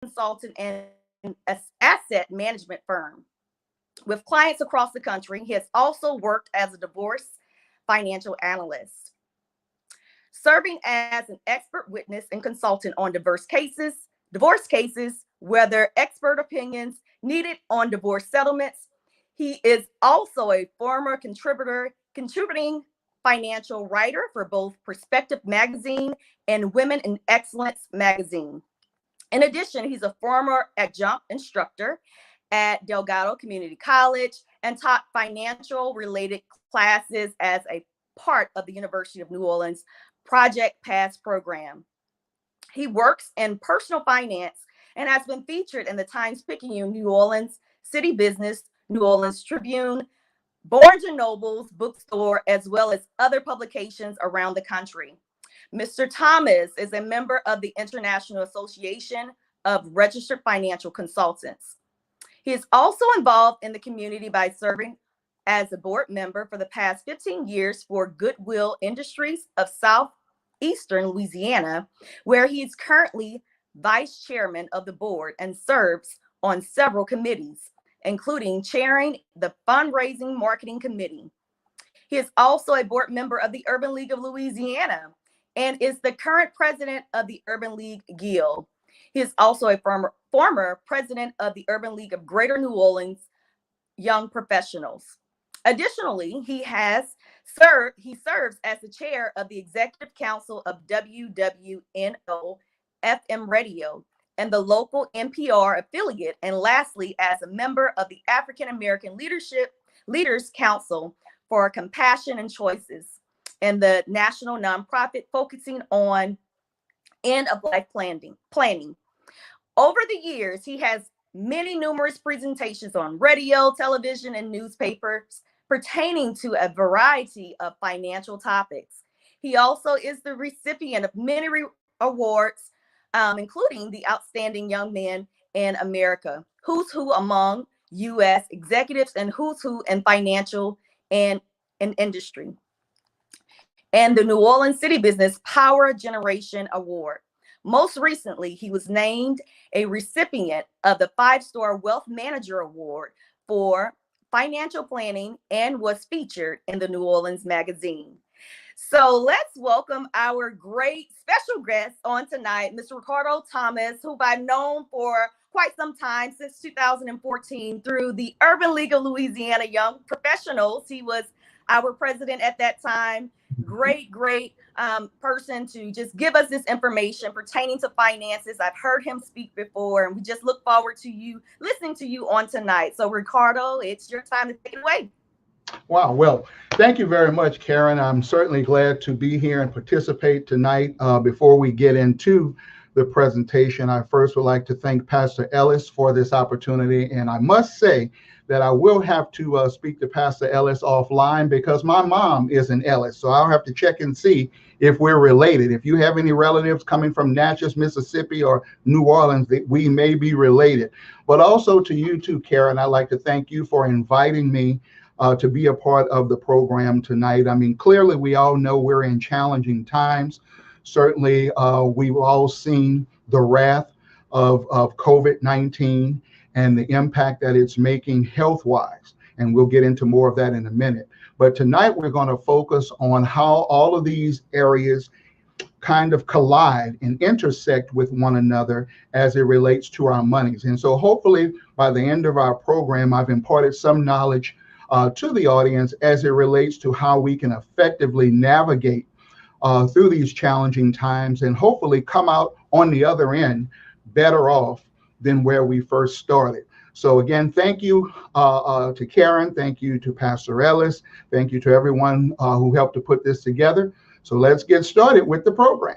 consultant and asset management firm with clients across the country. He has also worked as a divorce financial analyst, serving as an expert witness and consultant on divorce cases, whether expert opinions needed on divorce settlements. He is also a former contributing financial writer for both Perspective Magazine and Women in Excellence Magazine. In addition, he's a former adjunct instructor at Delgado Community College and taught financial related classes as a part of the University of New Orleans Project Pass program. He works in personal finance and has been featured in the Times-Picayune, New Orleans City Business, New Orleans Tribune, Barnes & Noble's bookstore, as well as other publications around the country. Mr. Thomas is a member of the International Association of Registered Financial Consultants. He is also involved in the community by serving as a board member for the past 15 years for Goodwill Industries of Southeastern Louisiana, where he is currently vice chairman of the board and serves on several committees, including chairing the Fundraising Marketing Committee. He is also a board member of the Urban League of Louisiana and is the current president of the Urban League Guild. He is also a former president of the Urban League of Greater New Orleans Young Professionals. Additionally, he serves as the chair of the Executive Council of WWNO FM Radio and the local NPR affiliate, and lastly, as a member of the African American Leaders Council for Compassion and Choices, and the national nonprofit focusing on end-of-life planning. Over the years, he has numerous presentations on radio, television, and newspapers pertaining to a variety of financial topics. He also is the recipient of many awards, including the Outstanding Young Man in America, Who's Who Among U.S. Executives, and Who's Who in Financial and Industry, and the New Orleans City Business Power Generation Award. Most recently, he was named a recipient of the 5-Star Wealth Manager Award for financial planning and was featured in the New Orleans Magazine. So let's welcome our great special guest on tonight, Mr. Ricardo Thomas, who I've known for quite some time, since 2014, through the Urban League of Louisiana Young Professionals. He was our president at that time. Great person to just give us this information pertaining to finances. I've heard him speak before, and we just look forward to listening to you on tonight. So Ricardo, it's your time to take it away. Wow. Well, thank you very much, Karen. I'm certainly glad to be here and participate tonight. Before we get into the presentation, I first would like to thank Pastor Ellis for this opportunity. And I must say that I will have to speak to Pastor Ellis offline, because my mom is an Ellis. So I'll have to check and see if we're related. If you have any relatives coming from Natchez, Mississippi or New Orleans, that we may be related. But also to you too, Karen, I'd like to thank you for inviting me to be a part of the program tonight. I mean, clearly we all know we're in challenging times. Certainly we've all seen the wrath of COVID-19 and the impact that it's making health-wise. And we'll get into more of that in a minute. But tonight we're going to focus on how all of these areas kind of collide and intersect with one another as it relates to our monies. And so hopefully by the end of our program, I've imparted some knowledge to the audience as it relates to how we can effectively navigate through these challenging times and hopefully come out on the other end better off than where we first started. So again, thank you to Karen, thank you to Pastor Ellis, thank you to everyone who helped to put this together. So let's get started with the program.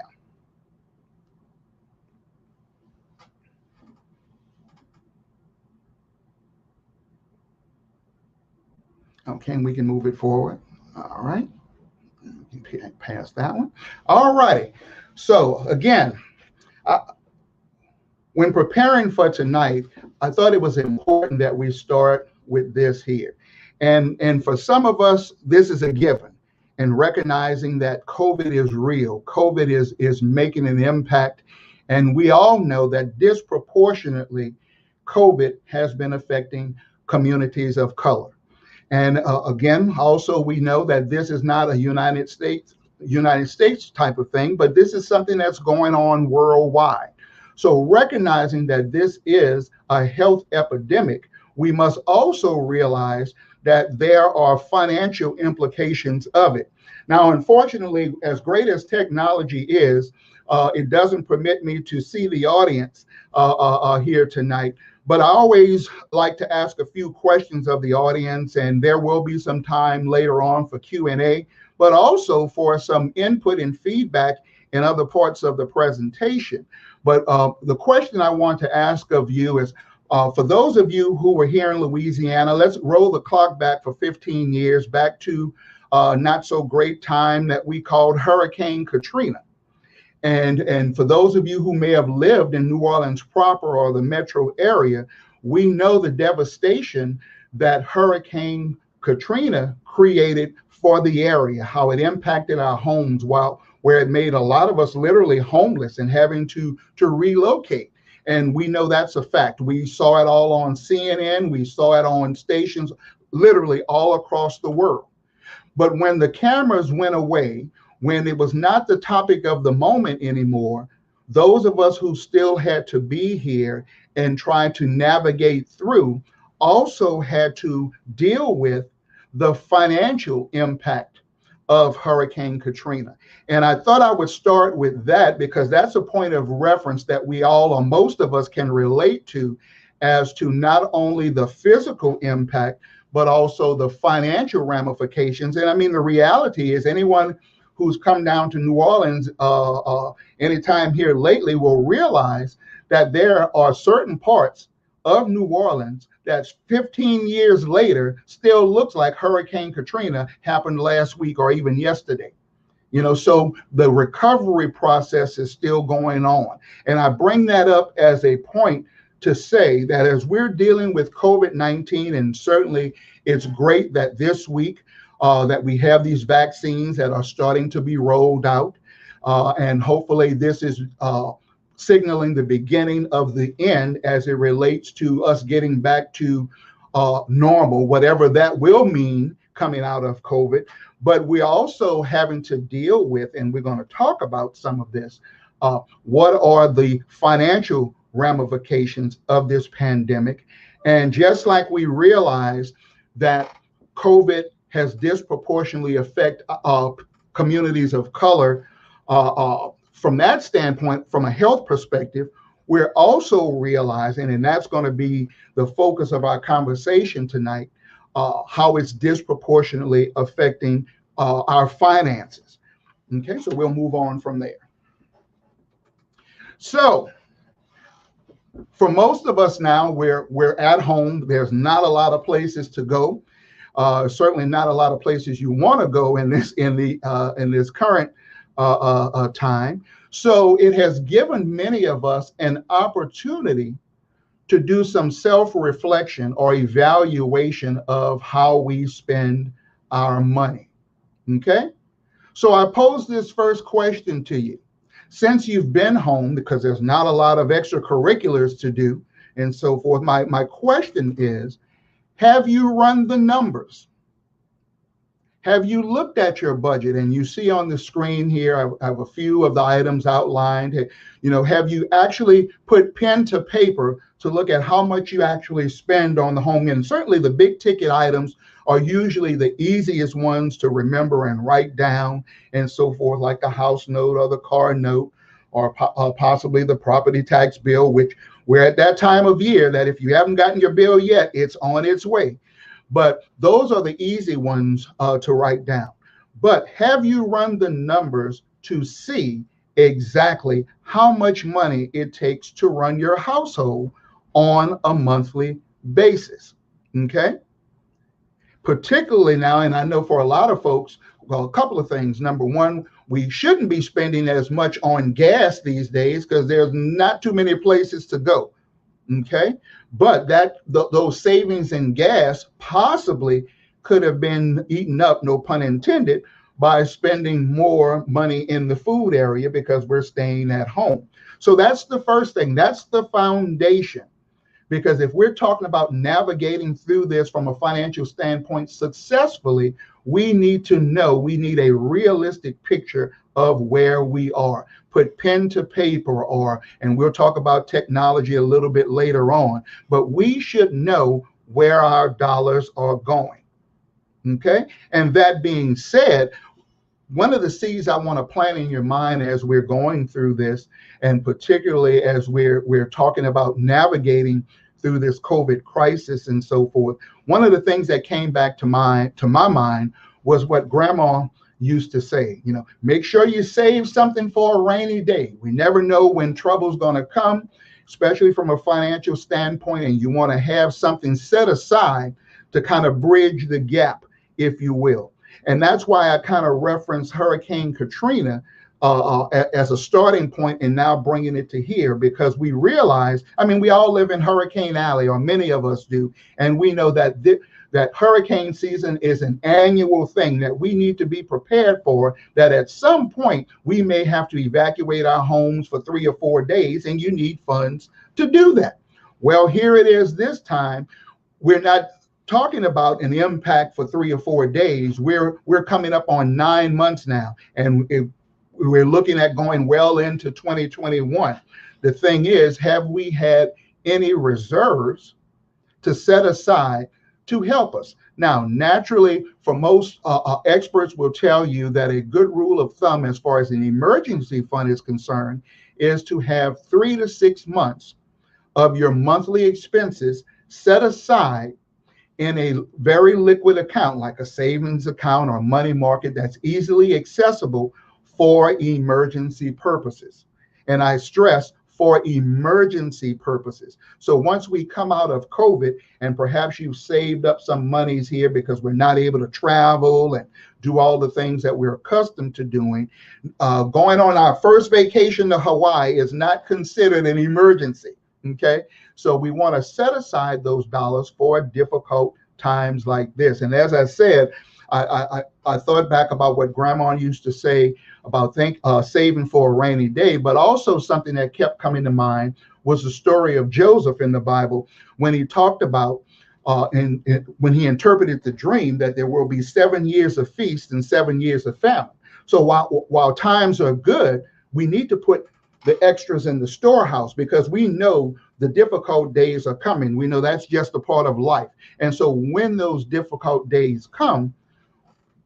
Okay, and we can move it forward. All right, pass that one. All righty. So again, when preparing for tonight, I thought it was important that we start with this here. And for some of us, this is a given. And recognizing that COVID is real. COVID is making an impact And we all know that disproportionately, COVID has been affecting communities of color. And again, also we know that this is not a United States type of thing, but this is something that's going on worldwide. So recognizing that this is a health epidemic, we must also realize that there are financial implications of it. Now, unfortunately, as great as technology is, it doesn't permit me to see the audience here tonight. But I always like to ask a few questions of the audience, and there will be some time later on for Q&A, but also for some input and feedback in other parts of the presentation. But the question I want to ask of you is, for those of you who were here in Louisiana, let's roll the clock back for 15 years, back to not so great time that we called Hurricane Katrina. And for those of you who may have lived in New Orleans proper or the metro area, we know the devastation that Hurricane Katrina created for the area, how it impacted our homes, where it made a lot of us literally homeless and having to relocate. And we know that's a fact. We saw it all on CNN. We saw it on stations literally all across the world. But when the cameras went away, when it was not the topic of the moment anymore, those of us who still had to be here and try to navigate through also had to deal with the financial impact of Hurricane Katrina. And I thought I would start with that because that's a point of reference that we all, or most of us, can relate to as to not only the physical impact, but also the financial ramifications. And I mean, the reality is anyone who's come down to New Orleans anytime here lately will realize that there are certain parts of New Orleans that 15 years later still looks like Hurricane Katrina happened last week or even yesterday. You know, so the recovery process is still going on. And I bring that up as a point to say that as we're dealing with COVID-19, and certainly it's great that this week that we have these vaccines that are starting to be rolled out. And hopefully this is signaling the beginning of the end as it relates to us getting back to normal, whatever that will mean coming out of COVID. But we're also having to deal with, and we're going to talk about some of this, what are the financial ramifications of this pandemic. And just like we realize that COVID has disproportionately affected communities of color from that standpoint, from a health perspective, we're also realizing, and that's going to be the focus of our conversation tonight, how it's disproportionately affecting our finances. Okay, so we'll move on from there. So for most of us now, we're at home. There's not a lot of places to go. Certainly not a lot of places you want to go in this current time. So it has given many of us an opportunity to do some self-reflection or evaluation of how we spend our money. Okay? So I pose this first question to you. Since you've been home, because there's not a lot of extracurriculars to do and so forth, my question is, have you run the numbers? Have you looked at your budget? And you see on the screen here, I have a few of the items outlined. You know, have you actually put pen to paper to look at how much you actually spend on the home? And certainly the big ticket items are usually the easiest ones to remember and write down and so forth, like the house note or the car note, or possibly the property tax bill, which we're at that time of year that if you haven't gotten your bill yet, it's on its way. But those are the easy ones to write down. But have you run the numbers to see exactly how much money it takes to run your household on a monthly basis? Okay? Particularly now, and I know for a lot of folks, well, a couple of things. Number one, we shouldn't be spending as much on gas these days because there's not too many places to go. Okay, but those savings in gas possibly could have been eaten up, no pun intended, by spending more money in the food area because we're staying at home. So that's the first thing. That's the foundation. Because if we're talking about navigating through this from a financial standpoint successfully, we need to know, we need a realistic picture of where we are. Put pen to paper, and we'll talk about technology a little bit later on, but we should know where our dollars are going. Okay? And that being said, one of the seeds I want to plant in your mind as we're going through this, and particularly as we're talking about navigating through this COVID crisis and so forth, one of the things that came back to my mind was what Grandma used to say. You know, make sure you save something for a rainy day. We never know when trouble's going to come, especially from a financial standpoint, and you want to have something set aside to kind of bridge the gap, if you will. And that's why I kind of reference Hurricane Katrina as a starting point, and now bringing it to here, because we realize, I mean, we all live in Hurricane Alley, or many of us do, and we know that that hurricane season is an annual thing that we need to be prepared for, that at some point we may have to evacuate our homes for 3 or 4 days, and you need funds to do that. Well, here it is this time. We're not talking about an impact for 3 or 4 days. We're coming up on 9 months now, and we're looking at going well into 2021. The thing is, have we had any reserves to set aside to help us? Now, naturally, for most experts will tell you that a good rule of thumb as far as an emergency fund is concerned is to have 3 to 6 months of your monthly expenses set aside in a very liquid account, like a savings account or money market that's easily accessible for emergency purposes. And I stress, for emergency purposes. So once we come out of COVID, and perhaps you've saved up some monies here because we're not able to travel and do all the things that we're accustomed to doing, going on our first vacation to Hawaii is not considered an emergency. Okay, so we want to set aside those dollars for difficult times like this. And as I said, I thought back about what Grandma used to say about saving for a rainy day, but also something that kept coming to mind was the story of Joseph in the Bible, when he talked about when he interpreted the dream that there will be 7 years of feast and 7 years of famine. So while times are good, we need to put the extras in the storehouse, because we know the difficult days are coming. We know that's just a part of life. And so when those difficult days come,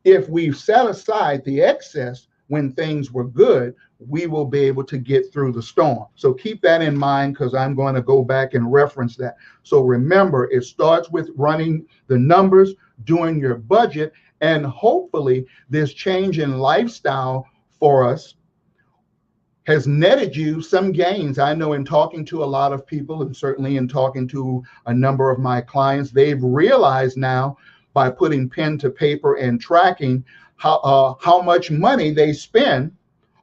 if we've set aside the excess when things were good, we will be able to get through the storm. So keep that in mind, because I'm going to go back and reference that. So remember, it starts with running the numbers, doing your budget, and hopefully this change in lifestyle for us has netted you some gains. I know in talking to a lot of people, and certainly in talking to a number of my clients, they've realized now, by putting pen to paper and tracking how much money they spend,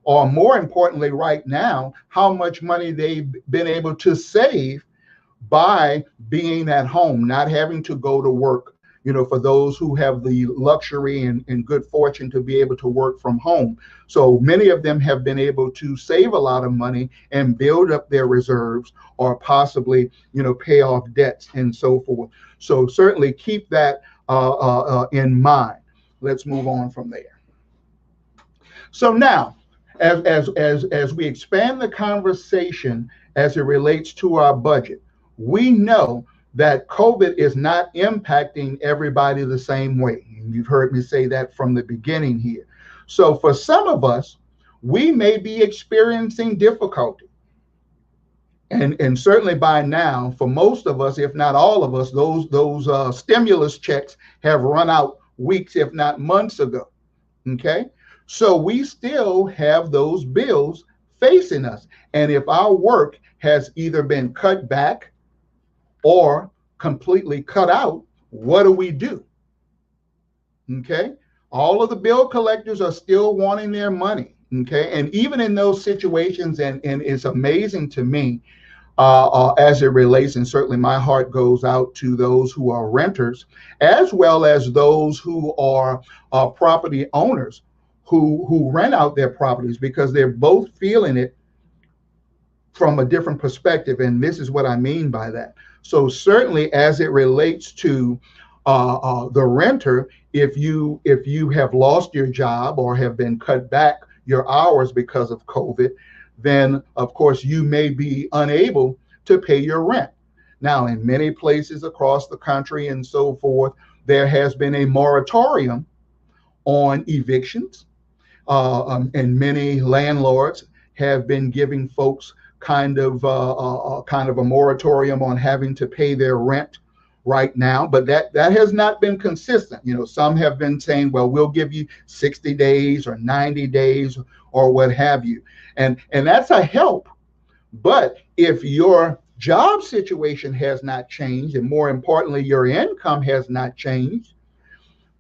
or more importantly right now, how much money they've been able to save by being at home, not having to go to work. You know, for those who have the luxury and good fortune to be able to work from home. So many of them have been able to save a lot of money and build up their reserves, or possibly, you know, pay off debts and so forth. So certainly keep that in mind. Let's move on from there. So now, as we expand the conversation as it relates to our budget, we know that COVID is not impacting everybody the same way. You've heard me say that from the beginning here. So for some of us, we may be experiencing difficulty. And certainly by now, for most of us, if not all of us, those stimulus checks have run out weeks, if not months ago. Okay, so we still have those bills facing us. And if our work has either been cut back or completely cut out, what do? Okay, all of the bill collectors are still wanting their money. Okay, and even in those situations, and it's amazing to me as it relates, and certainly my heart goes out to those who are renters, as well as those who are property owners. who rent out their properties, because they're both feeling it from a different perspective. And this is what I mean by that. So certainly as it relates to the renter, if you have lost your job or have been cut back your hours because of COVID, then of course you may be unable to pay your rent. Now, in many places across the country and so forth, there has been a moratorium on evictions, and many landlords have been giving folks kind of a moratorium on having to pay their rent right now, but that has not been consistent. You know, some have been saying, well, we'll give you 60 days or 90 days or what have you, and that's a help. But if your job situation has not changed, and more importantly, your income has not changed,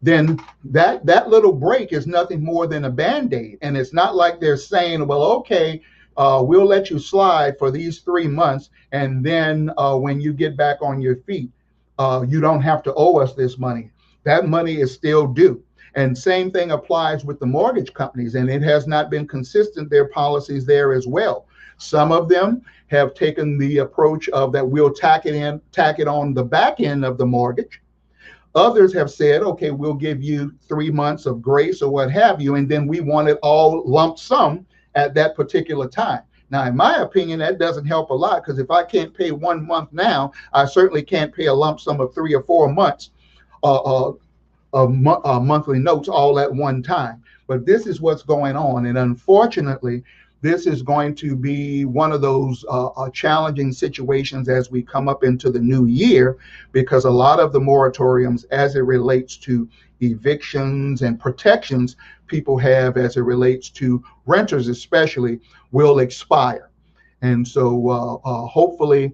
then that little break is nothing more than a Band-Aid. And it's not like they're saying, well, okay, we'll let you slide for these 3 months, and then when you get back on your feet, you don't have to owe us this money. That money is still due. And same thing applies with the mortgage companies, and it has not been consistent, their policies there as well. Some of them have taken the approach of that we'll tack it on the back end of the mortgage. Others have said, okay, we'll give you 3 months of grace or what have you, and then we want it all lump sum at that particular time. Now, in my opinion, that doesn't help a lot, because if I can't pay 1 month now, I certainly can't pay a lump sum of 3 or 4 months of monthly notes all at one time. But this is what's going on, and unfortunately, this is going to be one of those challenging situations as we come up into the new year, because a lot of the moratoriums as it relates to evictions and protections people have as it relates to renters especially will expire. And so hopefully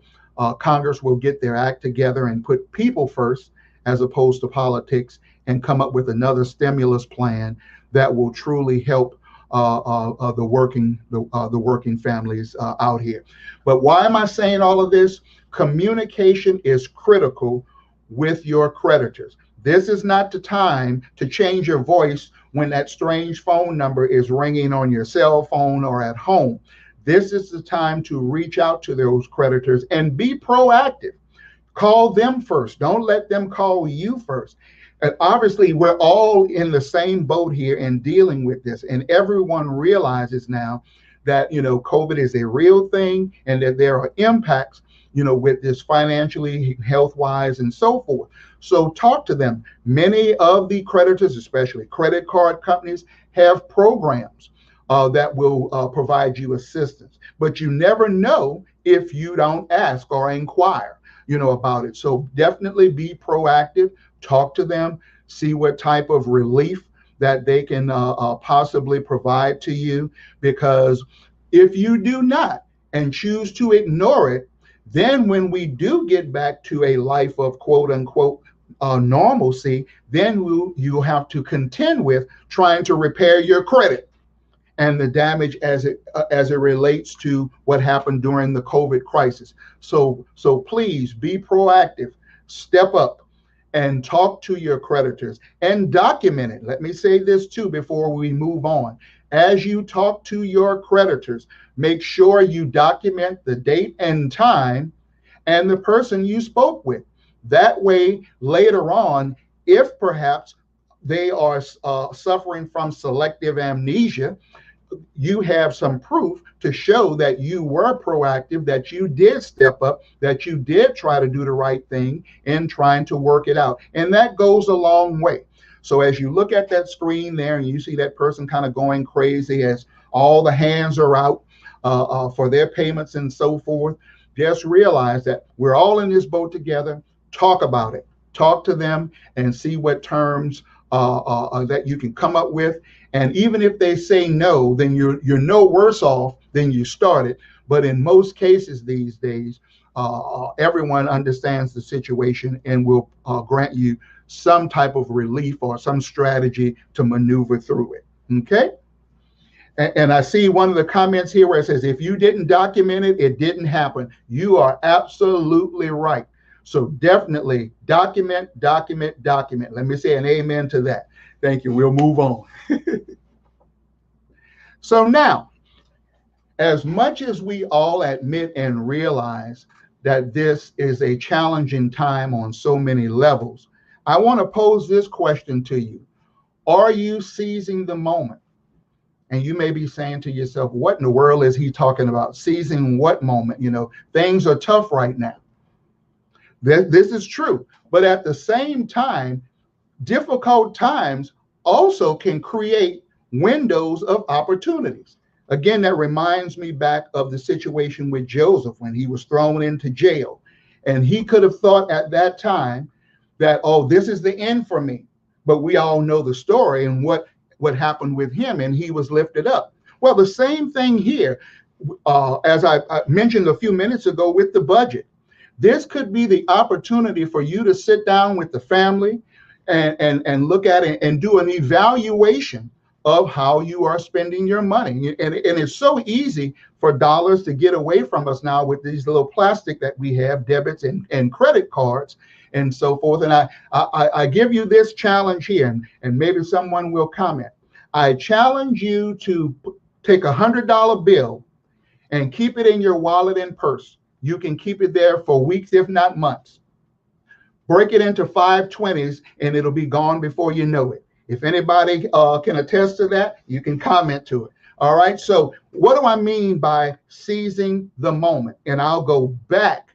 Congress will get their act together and put people first as opposed to politics, and come up with another stimulus plan that will truly help the working families out here. But why am I saying all of this? Communication is critical with your creditors. This is not the time to change your voice when that strange phone number is ringing on your cell phone or at home. This is the time to reach out to those creditors and be proactive. Call them first. Don't let them call you first. And obviously, we're all in the same boat here in dealing with this, and everyone realizes now that, you know, COVID is a real thing, and that there are impacts, you know, with this financially, health-wise, and so forth. So talk to them. Many of the creditors, especially credit card companies, have programs that will provide you assistance, but you never know if you don't ask or inquire, you know, about it. So definitely be proactive. Talk to them, see what type of relief that they can possibly provide to you, because if you do not and choose to ignore it, then when we do get back to a life of quote unquote normalcy, then you'll have to contend with trying to repair your credit and the damage as it relates to what happened during the COVID crisis. So please be proactive, step up, and talk to your creditors and document it. Let me say this too before we move on. As you talk to your creditors, make sure you document the date and time and the person you spoke with. That way, later on, if perhaps they are suffering from selective amnesia, you have some proof to show that you were proactive, that you did step up, that you did try to do the right thing in trying to work it out. And that goes a long way. So as you look at that screen there and you see that person kind of going crazy as all the hands are out for their payments and so forth, just realize that we're all in this boat together. Talk about it. Talk to them and see what terms that you can come up with. And even if they say no, then you're no worse off than you started. But in most cases these days, everyone understands the situation and will grant you some type of relief or some strategy to maneuver through it. Okay? And I see one of the comments here where it says, if you didn't document it, it didn't happen. You are absolutely right. So definitely document, document, document. Let me say an amen to that. Thank you. We'll move on. So now, as much as we all admit and realize that this is a challenging time on so many levels, I want to pose this question to you. Are you seizing the moment? And you may be saying to yourself, what in the world is he talking about? Seizing what moment? You know, things are tough right now. This is true. But at the same time, difficult times also can create windows of opportunities. Again, that reminds me back of the situation with Joseph when he was thrown into jail. And he could have thought at that time that, oh, this is the end for me. But we all know the story and what happened with him, and he was lifted up. Well, the same thing here, as I mentioned a few minutes ago with the budget. This could be the opportunity for you to sit down with the family and look at it and do an evaluation of how you are spending your money. And it's so easy for dollars to get away from us now with these little plastic that we have, debits and credit cards and so forth. And I give you this challenge here, and maybe someone will comment. I challenge you to take $100 bill and keep it in your wallet and purse. You can keep it there for weeks, if not months. Break it into 520s and it'll be gone before you know it. If anybody can attest to that, you can comment to it. All right. So what do I mean by seizing the moment? And I'll go back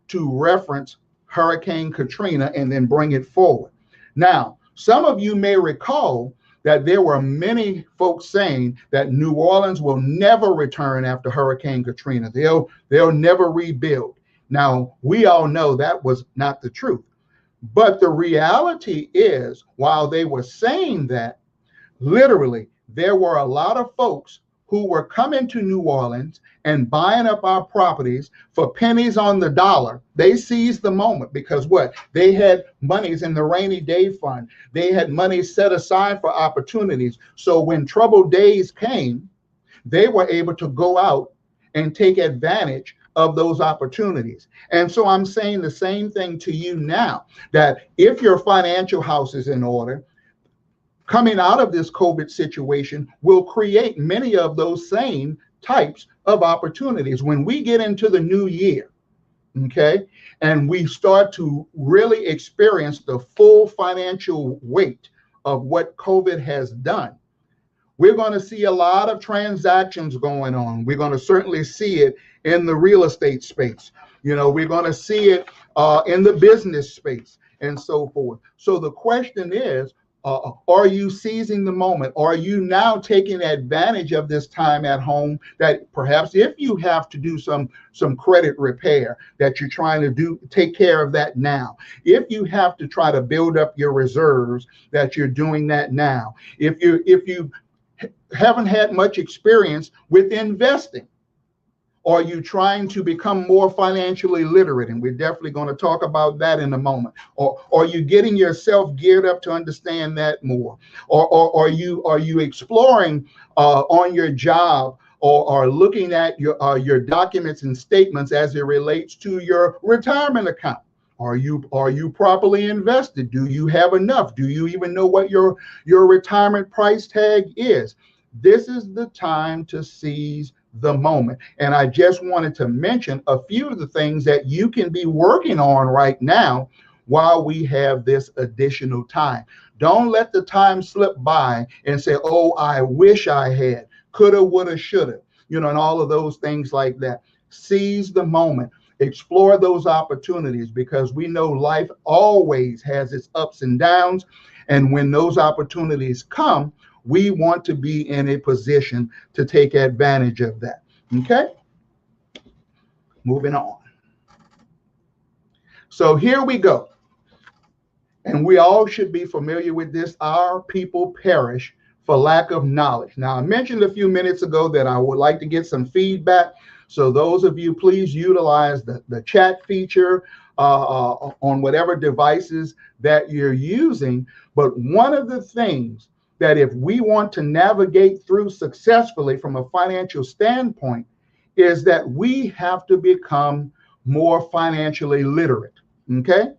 to reference Hurricane Katrina and then bring it forward. Now, some of you may recall that there were many folks saying that New Orleans will never return after Hurricane Katrina. They'll never rebuild. Now, we all know that was not the truth. But the reality is, while they were saying that, literally, there were a lot of folks who were coming to New Orleans and buying up our properties for pennies on the dollar. They seized the moment because what? They had monies in the rainy day fund. They had money set aside for opportunities. So when troubled days came, they were able to go out and take advantage of those opportunities. And so I'm saying the same thing to you now, that if your financial house is in order, coming out of this COVID situation will create many of those same types of opportunities. When we get into the new year, okay, and we start to really experience the full financial weight of what COVID has done, we're going to see a lot of transactions going on. We're going to certainly see it in the real estate space. You know, we're going to see it in the business space and so forth. So the question is, are you seizing the moment? Are you now taking advantage of this time at home that perhaps if you have to do some credit repair, that you're trying to take care of that now? If you have to try to build up your reserves, that you're doing that now. If you haven't had much experience with investing, are you trying to become more financially literate? And we're definitely going to talk about that in a moment. Or are you getting yourself geared up to understand that more? Or are you exploring on your job or looking at your documents and statements as it relates to your retirement account? Are you properly invested? Do you have enough? Do you even know what your retirement price tag is? This is the time to seize the moment. And I just wanted to mention a few of the things that you can be working on right now while we have this additional time. Don't let the time slip by and say, oh, I wish I had, coulda, woulda, shoulda, you know, and all of those things like that. Seize the moment. Explore those opportunities, because we know life always has its ups and downs. And when those opportunities come, we want to be in a position to take advantage of that. Okay? Moving on. So here we go. And we all should be familiar with this. Our people perish for lack of knowledge. Now, I mentioned a few minutes ago that I would like to get some feedback. So those of you, please utilize the chat feature on whatever devices that you're using. But one of the things that if we want to navigate through successfully from a financial standpoint is that we have to become more financially literate, okay?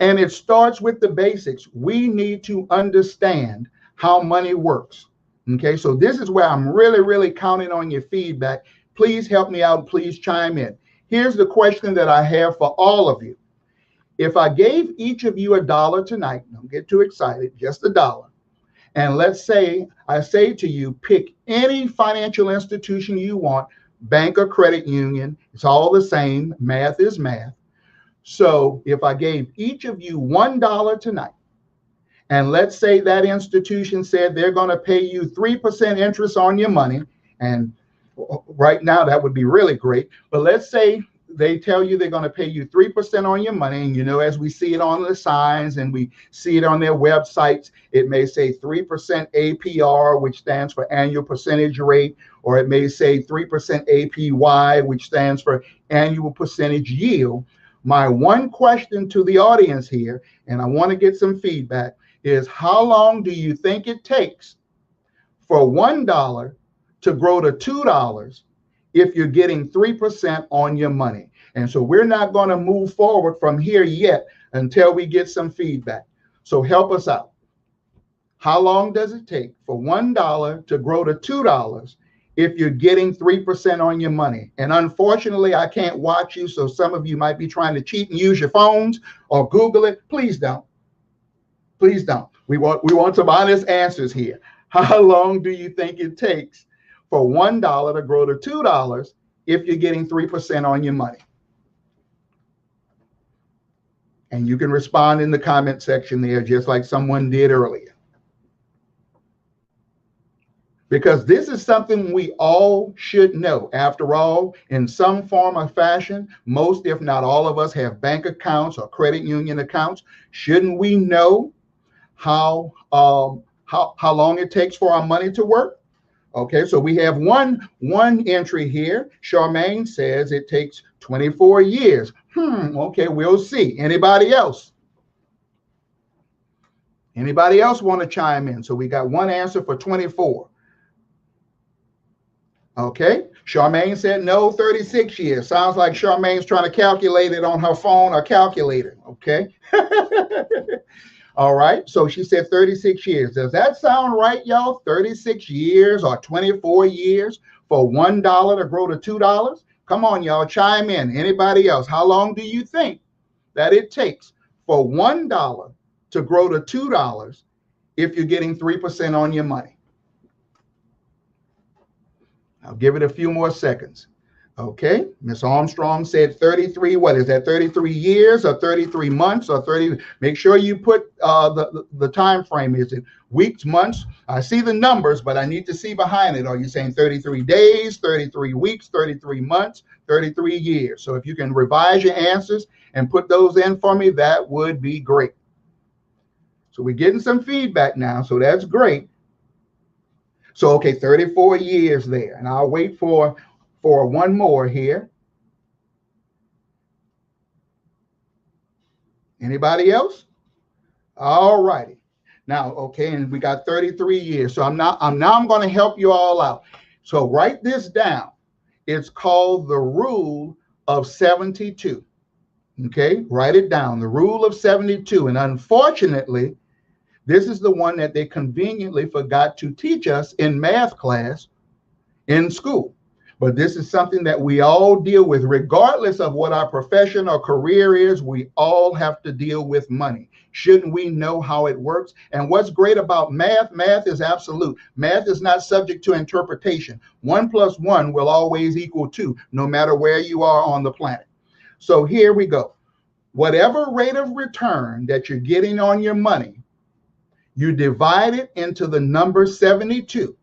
And it starts with the basics. We need to understand how money works. Okay, so this is where I'm really, really counting on your feedback. Please help me out. Please chime in. Here's the question that I have for all of you. If I gave each of you $1 tonight, don't get too excited, just $1. And let's say I say to you, pick any financial institution you want, bank or credit union. It's all the same. Math is math. So if I gave each of you $1 tonight, and let's say that institution said they're going to pay you 3% interest on your money, and right now that would be really great. But let's say they tell you they're going to pay you 3% on your money. And, you know, as we see it on the signs and we see it on their websites, it may say 3% APR, which stands for annual percentage rate, or it may say 3% APY, which stands for annual percentage yield. My one question to the audience here, and I want to get some feedback, is how long do you think it takes for $1 to grow to $2 if you're getting 3% on your money? And so we're not going to move forward from here yet until we get some feedback. So help us out. How long does it take for $1 to grow to $2 if you're getting 3% on your money? And unfortunately, I can't watch you, so some of you might be trying to cheat and use your phones or Google it. Please don't. Please don't. We want some honest answers here. How long do you think it takes for $1 to grow to $2 if you're getting 3% on your money? And you can respond in the comment section there, just like someone did earlier. Because this is something we all should know. After all, in some form or fashion, most, if not all of us, have bank accounts or credit union accounts. Shouldn't we know how long it takes for our money to work? Okay, so we have one entry here. Charmaine says it takes 24 years. Okay, we'll see. Anybody else? Anybody else want to chime in? So we got one answer for 24. Okay, Charmaine said no, 36 years. Sounds like Charmaine's trying to calculate it on her phone or calculator. Okay. All right, so she said 36 years. Does that sound right, y'all? 36 years or 24 years for $1 to grow to $2? Come on, y'all, chime in. Anybody else? How long do you think that it takes for $1 to grow to $2 if you're getting 3% on your money? I'll give it a few more seconds. Okay, Miss Armstrong said 33, what is that, 33 years or 33 months or 30? Make sure you put the time frame. Is it weeks, months? I see the numbers, but I need to see behind it. Are you saying 33 days, 33 weeks, 33 months, 33 years? So if you can revise your answers and put those in for me, that would be great. So we're getting some feedback now, so that's great. So, okay, 34 years there, and I'll wait for one more here. Anybody else? All righty. Now, okay, and we got 33 years. So I'm going to help you all out. So write this down. It's called the rule of 72. Okay, write it down. The rule of 72. And unfortunately, this is the one that they conveniently forgot to teach us in math class in school. But this is something that we all deal with, regardless of what our profession or career is. We all have to deal with money. Shouldn't we know how it works? And what's great about math, math is absolute. Math is not subject to interpretation. 1 + 1 will always equal 2, no matter where you are on the planet. So here we go. Whatever rate of return that you're getting on your money, you divide it into the number 72.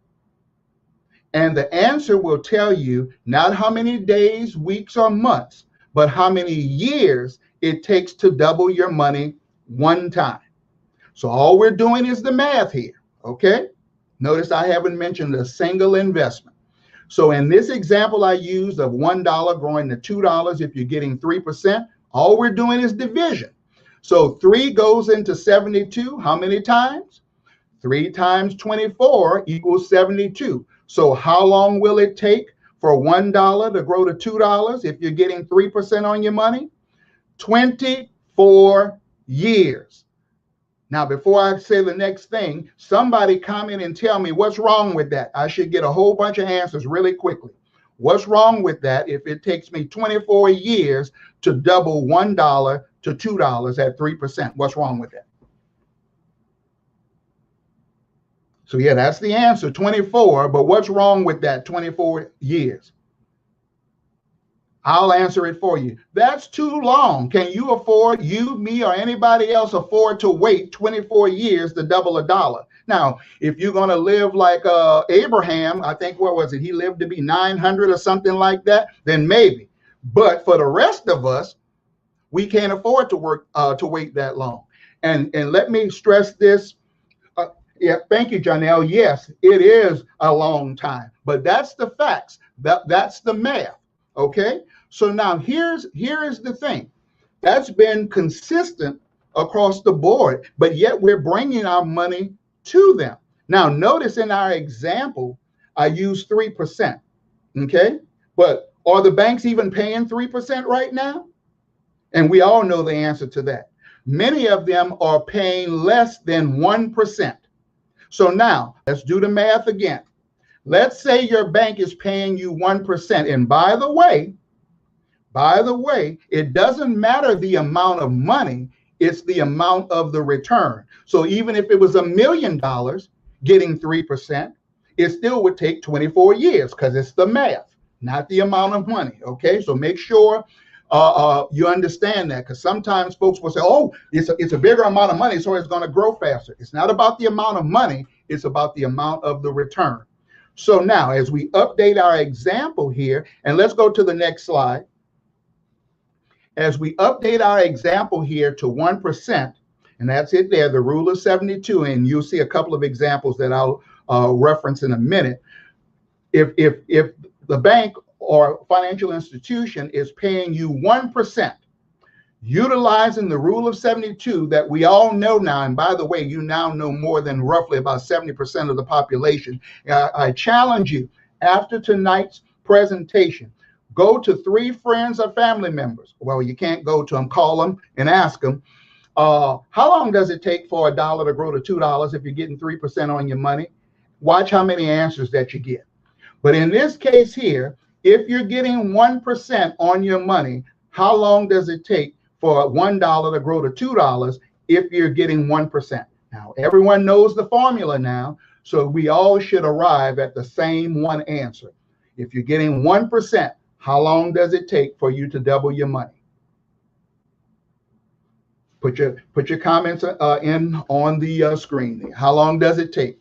And the answer will tell you not how many days, weeks, or months, but how many years it takes to double your money one time. So all we're doing is the math here, okay? Notice I haven't mentioned a single investment. So in this example I used of $1 growing to $2 if you're getting 3%, all we're doing is division. So 3 goes into 72 how many times? 3 times 24 equals 72. So how long will it take for $1 to grow to $2 if you're getting 3% on your money? 24 years. Now, before I say the next thing, somebody comment and tell me what's wrong with that. I should get a whole bunch of answers really quickly. What's wrong with that if it takes me 24 years to double $1 to $2 at 3%? What's wrong with that? So yeah, that's the answer, 24. But what's wrong with that 24 years? I'll answer it for you. That's too long. Can you afford, you, me, or anybody else afford to wait 24 years to double $1? Now, if you're going to live like Abraham, I think, what was it? He lived to be 900 or something like that, then maybe. But for the rest of us, we can't afford to wait that long. And let me stress this. Yeah, thank you, Janelle. Yes, it is a long time, but that's the facts. That's the math. Okay. So now here is the thing. That's been consistent across the board, but yet we're bringing our money to them. Now, notice in our example, I used 3%. Okay. But are the banks even paying 3% right now? And we all know the answer to that. Many of them are paying less than 1%. So now let's do the math again. Let's say your bank is paying you 1%. And by the way, it doesn't matter the amount of money, it's the amount of the return. So even if it was $1 million getting 3%, it still would take 24 years because it's the math, not the amount of money. Okay, so make sure you understand that, because sometimes folks will say, oh, it's a bigger amount of money, so it's going to grow faster. It's not about the amount of money, it's about the amount of the return. So now, as we update our example here, and let's go to the next slide. As we update our example here to 1%, and that's it there, the rule of 72, and you'll see a couple of examples that I'll reference in a minute. If the bank or financial institution is paying you 1%, utilizing the rule of 72 that we all know now, and by the way, you now know more than roughly about 70% of the population. I challenge you, after tonight's presentation, go to 3 friends or family members. Well, you can't go to them, call them and ask them, how long does it take for $1 to grow to $2 if you're getting 3% on your money? Watch how many answers that you get. But in this case here, if you're getting 1% on your money, how long does it take for $1 to grow to $2 if you're getting 1%? Now, everyone knows the formula now, so we all should arrive at the same one answer. If you're getting 1%, how long does it take for you to double your money? Put your comments in on the screen. How long does it take?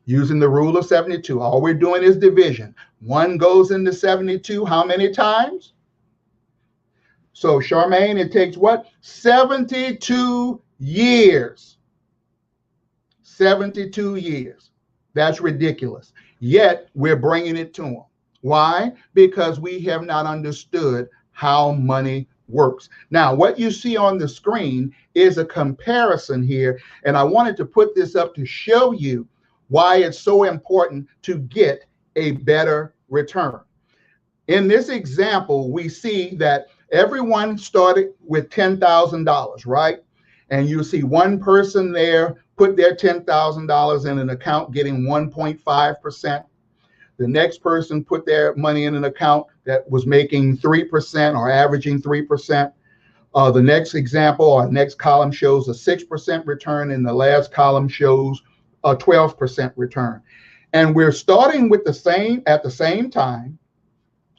Using the rule of 72, all we're doing is division. 1 goes into 72 how many times? So Charmaine, it takes what? 72 years. 72 years. That's ridiculous. Yet we're bringing it to them. Why? Because we have not understood how money works. Now, what you see on the screen is a comparison here, and I wanted to put this up to show you why it's so important to get a better return. In this example, we see that everyone started with $10,000, right? And you see one person there put their $10,000 in an account getting 1.5%. The next person put their money in an account that was making 3% or averaging 3%. The next example or next column shows a 6% return, and the last column shows a 12% return. And we're starting with at the same time,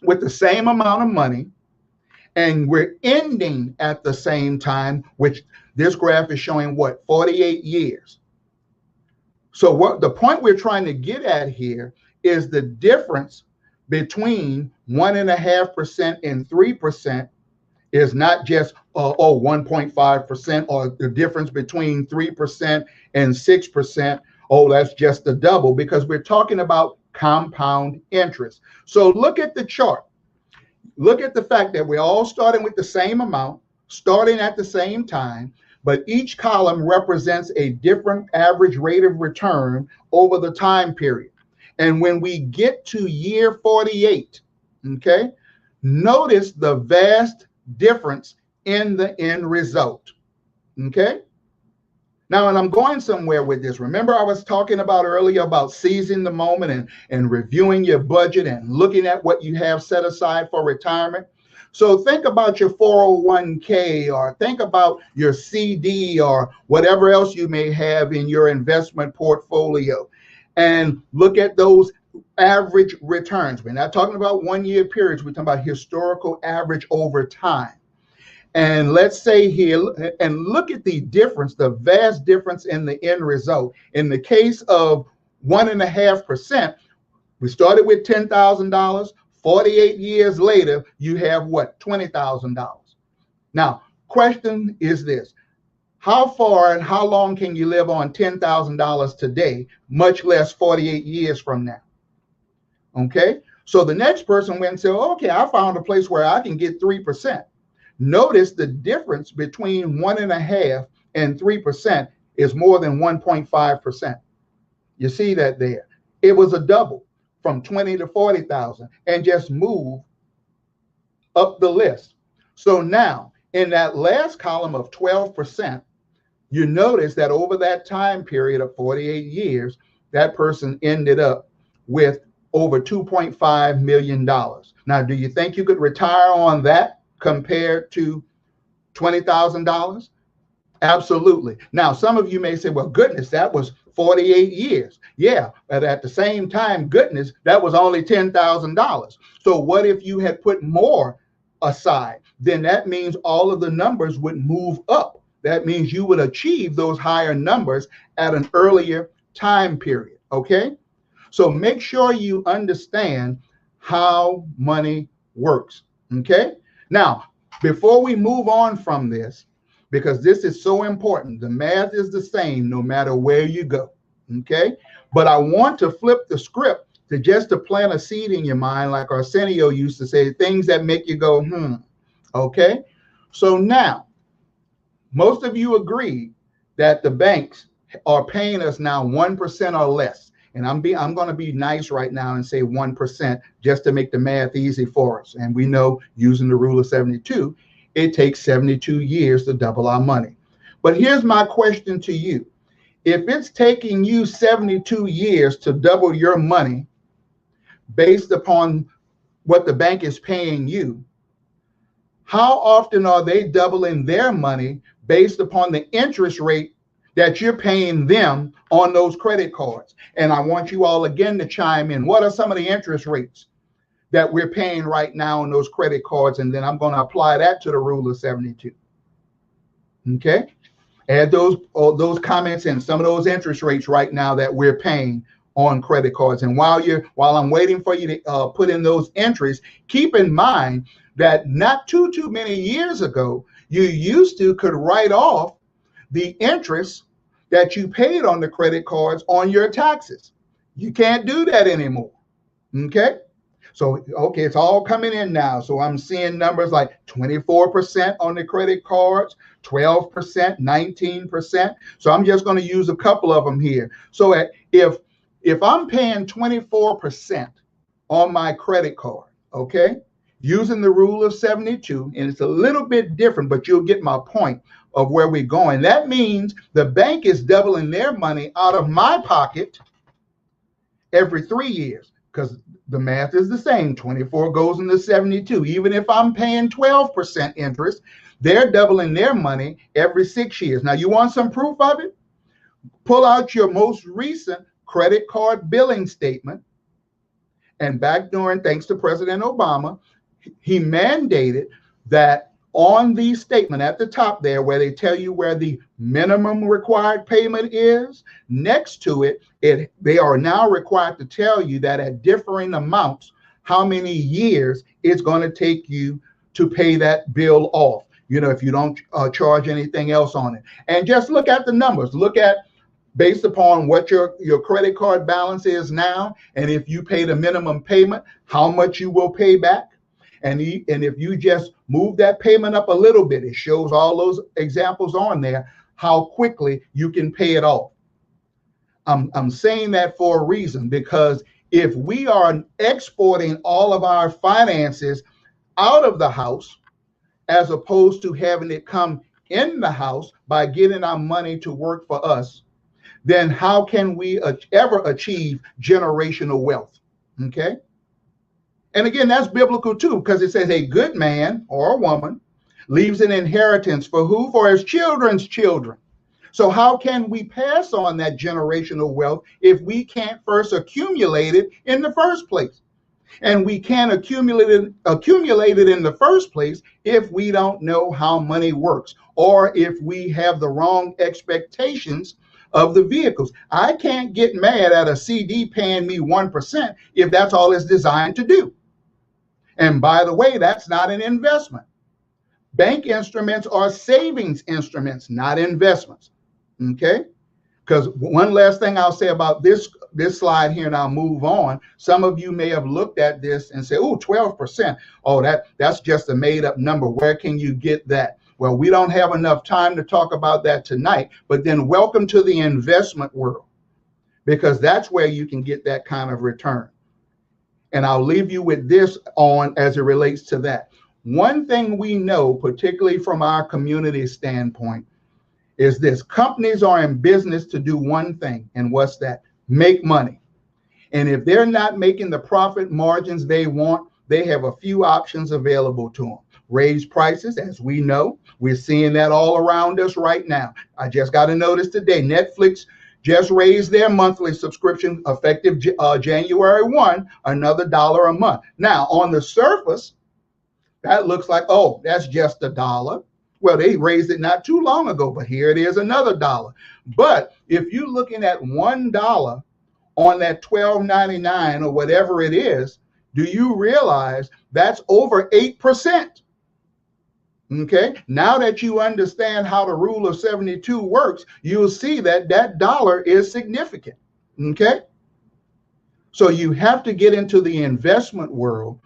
with the same amount of money, and we're ending at the same time, which this graph is showing what, 48 years. So what the point we're trying to get at here is the difference between 1.5% and 3% is not just 1.5%, or the difference between 3% and 6%. Oh, that's just the double, because we're talking about compound interest. So look at the chart. Look at the fact that we're all starting with the same amount, starting at the same time, but each column represents a different average rate of return over the time period. And when we get to year 48, okay, notice the vast difference in the end result, okay? Now, and I'm going somewhere with this. Remember, I was talking about earlier about seizing the moment and reviewing your budget and looking at what you have set aside for retirement. So think about your 401k, or think about your CD, or whatever else you may have in your investment portfolio, and look at those average returns. We're not talking about 1 year periods. We're talking about historical average over time. And let's say here, and look at the difference, the vast difference in the end result. In the case of 1.5%, we started with $10,000. 48 years later, you have what? $20,000. Now, question is this: how far and how long can you live on $10,000 today, much less 48 years from now? Okay, so the next person went and said, okay, I found a place where I can get 3%. Notice the difference between 1.5% and 3% is more than 1.5%. You see that there. It was a double from 20 to 40,000 and just move up the list. So now in that last column of 12%, you notice that over that time period of 48 years, that person ended up with over $2.5 million. Now, do you think you could retire on that compared to $20,000? Absolutely. Now, some of you may say, well, goodness, that was 48 years. Yeah, but at the same time, goodness, that was only $10,000. So what if you had put more aside? Then that means all of the numbers would move up. That means you would achieve those higher numbers at an earlier time period. Okay? So make sure you understand how money works. Okay? Now, before we move on from this, because this is so important, the math is the same no matter where you go. Okay? But I want to flip the script to plant a seed in your mind, like Arsenio used to say, things that make you go, Okay? So now, most of you agree that the banks are paying us now 1% or less. And I'm going to be nice right now and say 1% just to make the math easy for us. And we know, using the rule of 72, it takes 72 years to double our money. But here's my question to you. If it's taking you 72 years to double your money based upon what the bank is paying you, how often are they doubling their money based upon the interest rate that you're paying them on those credit cards? And I want you all again to chime in. What are some of the interest rates that we're paying right now on those credit cards? And then I'm going to apply that to the rule of 72. Okay? Add those comments in, some of those interest rates right now that we're paying on credit cards. And while I'm waiting for you to put in those entries, keep in mind that not too many years ago, you could write off the interest that you paid on the credit cards on your taxes. You can't do that anymore. Okay? So, okay, it's all coming in now. So I'm seeing numbers like 24% on the credit cards, 12%, 19%. So I'm just going to use a couple of them here. So if I'm paying 24% on my credit card, okay, using the rule of 72, and it's a little bit different, but you'll get my point of where we're going. That means the bank is doubling their money out of my pocket every 3 years, because the math is the same. 24 goes into 72. Even if I'm paying 12% interest, they're doubling their money every 6 years. Now, you want some proof of it? Pull out your most recent credit card billing statement. And back during, thanks to President Obama, he mandated that on the statement at the top there, where they tell you where the minimum required payment is, next to it, they are now required to tell you that at differing amounts, how many years it's going to take you to pay that bill off, if you don't charge anything else on it. And just look at the numbers. Look at, based upon what your credit card balance is now, and if you pay the minimum payment, how much you will pay back. And if you just move that payment up a little bit, it shows all those examples on there, how quickly you can pay it off. I'm saying that for a reason, because if we are exporting all of our finances out of the house, as opposed to having it come in the house by getting our money to work for us, then how can we ever achieve generational wealth? Okay. And again, that's biblical too, because it says a good man or a woman leaves an inheritance for who? For his children's children. So how can we pass on that generational wealth if we can't first accumulate it in the first place? And we can't accumulate it in the first place if we don't know how money works, or if we have the wrong expectations of the vehicles. I can't get mad at a CD paying me 1% if that's all it's designed to do. And by the way, that's not an investment. Bank instruments are savings instruments, not investments. Okay? Because one last thing I'll say about this slide here, and I'll move on. Some of you may have looked at this and say, oh, 12%. Oh, that's just a made up number. Where can you get that? Well, we don't have enough time to talk about that tonight, but then welcome to the investment world, because that's where you can get that kind of return. And I'll leave you with this on as it relates to that. One thing we know, particularly from our community standpoint, is this: companies are in business to do one thing. And what's that? Make money. And if they're not making the profit margins they want, they have a few options available to them. Raise prices, as we know. We're seeing that all around us right now. I just got a notice today. Netflix just raised their monthly subscription effective January 1, another $1 a month. Now, on the surface, that looks like, oh, that's just $1. Well, they raised it not too long ago, but here it is, another $1. But if you're looking at $1 on that $12.99 or whatever it is, do you realize that's over 8%? Okay, now that you understand how the rule of 72 works, you'll see that that dollar is significant. Okay, so you have to get into the investment world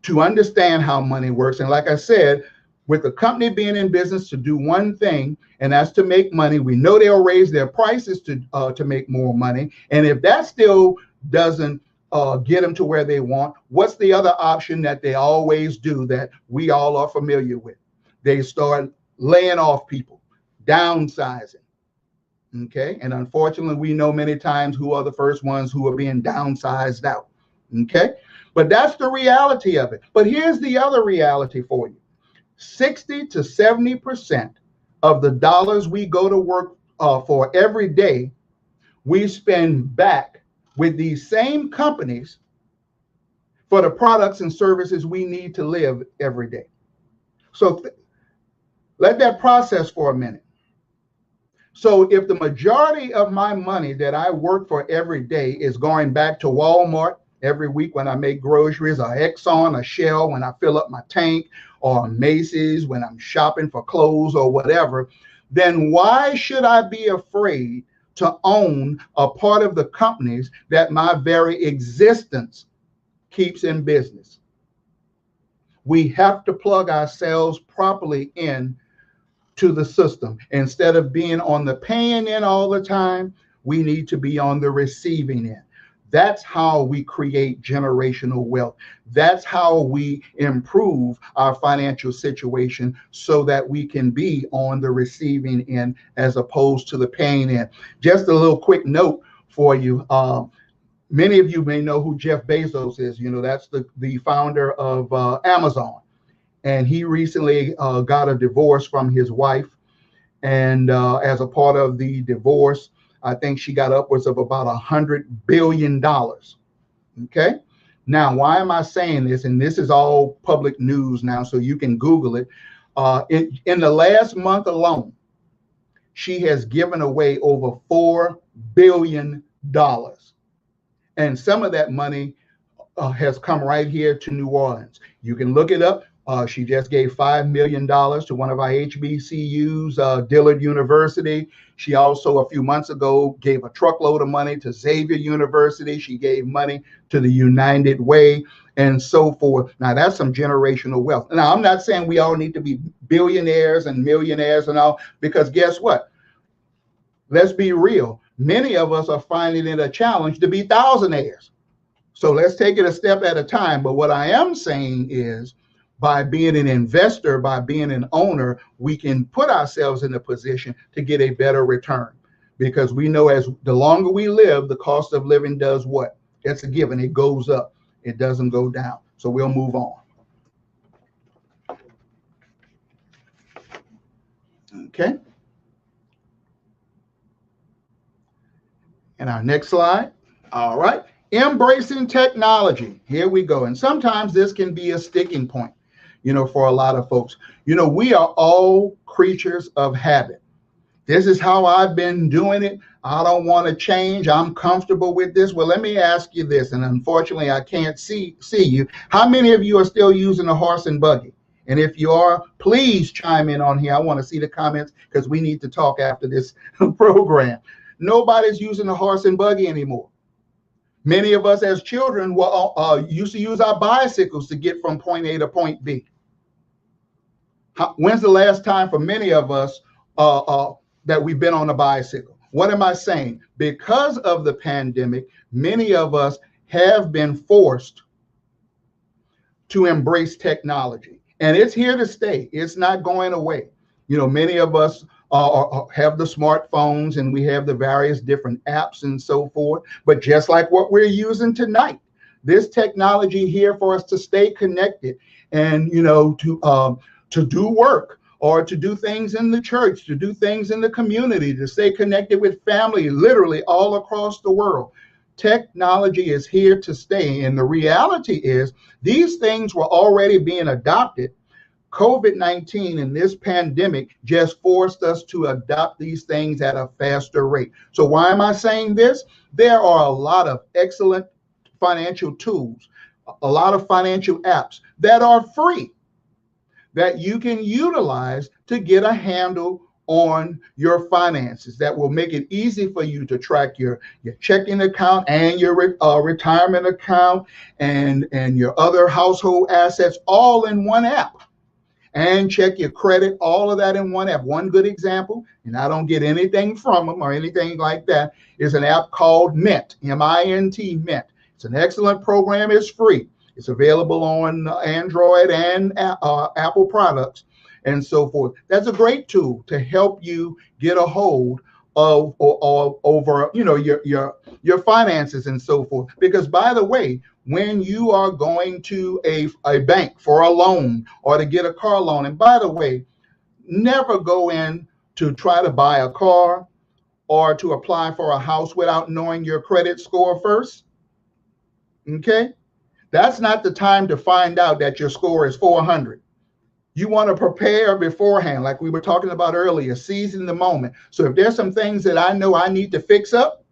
to understand how money works. And like I said, with the company being in business to do one thing, and that's to make money, we know they'll raise their prices to make more money. And if that still doesn't get them to where they want, what's the other option that they always do that we all are familiar with? They start laying off people, downsizing. Okay, and unfortunately, we know many times who are the first ones who are being downsized out. Okay, but that's the reality of it. But here's the other reality for you: 60 to 70% of the dollars we go to work for every day, we spend back with these same companies for the products and services we need to live every day. So let that process for a minute. So if the majority of my money that I work for every day is going back to Walmart every week when I make groceries, or Exxon, or Shell when I fill up my tank, or Macy's when I'm shopping for clothes or whatever, then why should I be afraid to own a part of the companies that my very existence keeps in business? We have to plug ourselves properly in to the system. Instead of being on the paying end all the time, we need to be on the receiving end. That's how we create generational wealth. That's how we improve our financial situation so that we can be on the receiving end as opposed to the paying end. Just a little quick note for you. Many of you may know who Jeff Bezos is. You know, that's the founder of Amazon. And he recently got a divorce from his wife. And as a part of the divorce, I think she got upwards of about $100 billion. Okay. Now, why am I saying this? And this is all public news now, so you can Google it. In the last month alone, she has given away over $4 billion. And some of that money has come right here to New Orleans. You can look it up. She just gave $5 million to one of our HBCUs, Dillard University. She also, a few months ago, gave a truckload of money to Xavier University. She gave money to the United Way and so forth. Now, that's some generational wealth. Now, I'm not saying we all need to be billionaires and millionaires and all, because guess what? Let's be real. Many of us are finding it a challenge to be thousandaires. So let's take it a step at a time. But what I am saying is, by being an investor, by being an owner, we can put ourselves in a position to get a better return, because we know as the longer we live, the cost of living does what? It's a given. It goes up. It doesn't go down. So we'll move on. Okay. And our next slide. All right. Embracing technology. Here we go. And sometimes this can be a sticking point, for a lot of folks. We are all creatures of habit. This is how I've been doing it. I don't want to change. I'm comfortable with this. Well, let me ask you this, and unfortunately, I can't see you. How many of you are still using a horse and buggy? And if you are, please chime in on here. I want to see the comments because we need to talk after this program. Nobody's using a horse and buggy anymore. Many of us as children used to use our bicycles to get from point A to point B. When's the last time for many of us that we've been on a bicycle? What am I saying? Because of the pandemic, many of us have been forced to embrace technology, and it's here to stay. It's not going away. Many of us have the smartphones, and we have the various different apps and so forth. But just like what we're using tonight, this technology here for us to stay connected and, to do work, or to do things in the church, to do things in the community, to stay connected with family, literally all across the world. Technology is here to stay. And the reality is these things were already being adopted. COVID-19 and this pandemic just forced us to adopt these things at a faster rate. So why am I saying this? There are a lot of excellent financial tools, a lot of financial apps that are free, that you can utilize to get a handle on your finances, that will make it easy for you to track your checking account and your retirement account and your other household assets all in one app, and check your credit, all of that in one app. One good example, and I don't get anything from them or anything like that, is an app called Mint, M-I-N-T, Mint. It's an excellent program. It's free. It's available on Android and Apple products and so forth. That's a great tool to help you get a hold of over your finances and so forth. Because by the way, when you are going to a bank for a loan or to get a car loan, and by the way, never go in to try to buy a car or to apply for a house without knowing your credit score first. Okay? That's not the time to find out that your score is 400. You want to prepare beforehand, like we were talking about earlier, seizing the moment. So if there's some things that I know I need to fix up,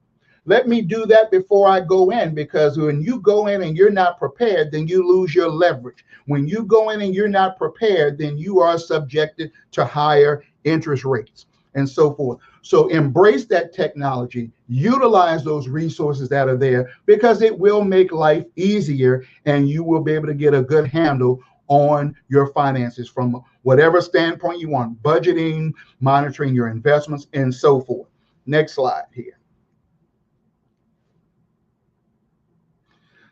let me do that before I go in, because when you go in and you're not prepared, then you lose your leverage. When you go in and you're not prepared, then you are subjected to higher interest rates and so forth. So embrace that technology, utilize those resources that are there, because it will make life easier and you will be able to get a good handle on your finances from whatever standpoint you want, budgeting, monitoring your investments, and so forth. Next slide here.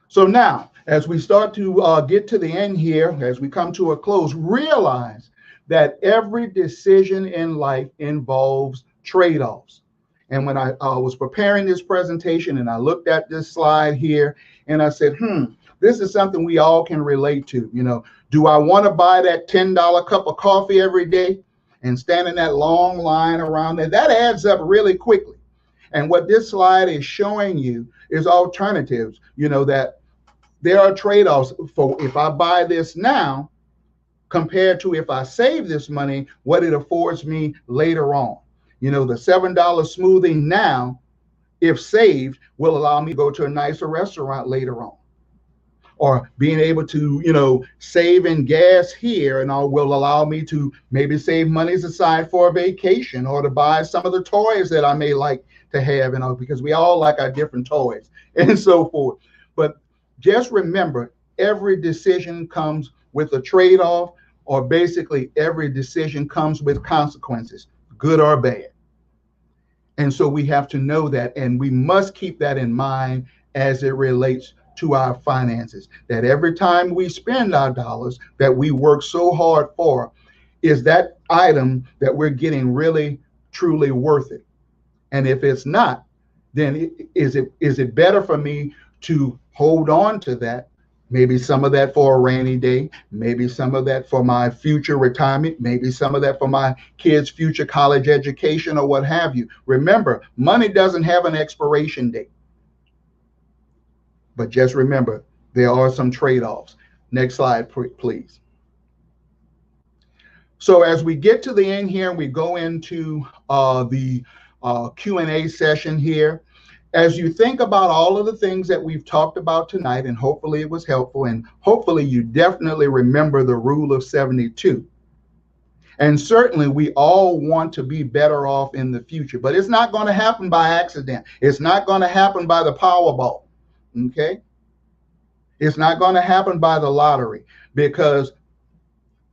So now, as we start to get to the end here, as we come to a close, realize that every decision in life involves trade-offs. And when I was preparing this presentation and I looked at this slide here and I said, this is something we all can relate to. Do I want to buy that $10 cup of coffee every day and stand in that long line around there? That adds up really quickly. And what this slide is showing you is alternatives, that there are trade-offs for if I buy this now compared to if I save this money, what it affords me later on. The $7 smoothie now, if saved, will allow me to go to a nicer restaurant later on. Or being able to, save in gas here and all will allow me to maybe save monies aside for a vacation or to buy some of the toys that I may like to have, because we all like our different toys and so forth. But just remember, every decision comes with a trade-off, or basically every decision comes with consequences, good or bad. And so we have to know that, and we must keep that in mind as it relates to our finances. That every time we spend our dollars that we work so hard for, is that item that we're getting really, truly worth it? And if it's not, then is it better for me to hold on to that? Maybe some of that for a rainy day, maybe some of that for my future retirement, maybe some of that for my kids' future college education or what have you. Remember, money doesn't have an expiration date. But just remember, there are some trade-offs. Next slide, please. So as we get to the end here, we go into the Q&A session here. As you think about all of the things that we've talked about tonight, and hopefully it was helpful, and hopefully you definitely remember the rule of 72. And certainly we all want to be better off in the future, but it's not going to happen by accident. It's not going to happen by the Powerball, okay? It's not going to happen by the lottery, because